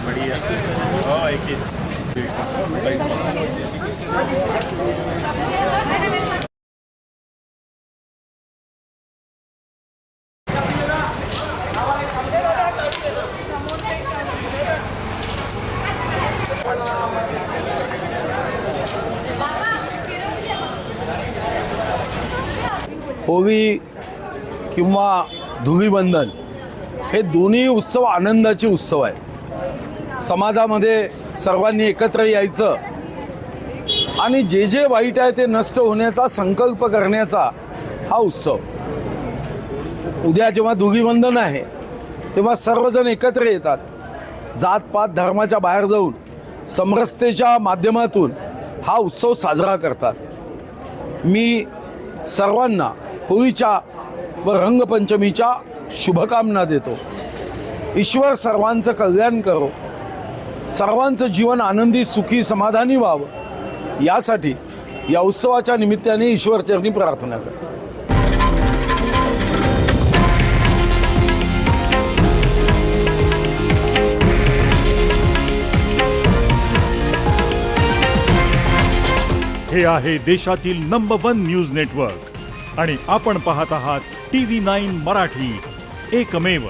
बढ़िया। ओ एक ही होळी किंवा धुळीवंदन हे दोन्ही उत्सव आनंदाचे उत्सव आहे। समाजामध्ये सर्वांनी एकत्र यायचं आणि जे जे वाईट आहे ते नष्ट होण्याचा संकल्प करण्याचा हा उत्सव। उद्या जेव्हा धुळीवंदन आहे तेव्हा सर्वजण एकत्र येतात, जातपात धर्माच्या बाहेर जाऊन समरसतेच्या माध्यमातून हा उत्सव साजरा करतात। मी सर्वांना होळीच्या व रंगपंचमीच्या शुभकामना देतो। ईश्वर सर्वांचं कल्याण करो, सर्वांचं जीवन आनंदी सुखी समाधानी व्हावं यासाठी या उत्सवाच्या निमित्ताने ईश्वरचरणी प्रार्थना करतो। हे आहे देशातील नंबर 1 न्यूज नेटवर्क आणि आपण पाहत आहात TV9 मराठी, एकमेव।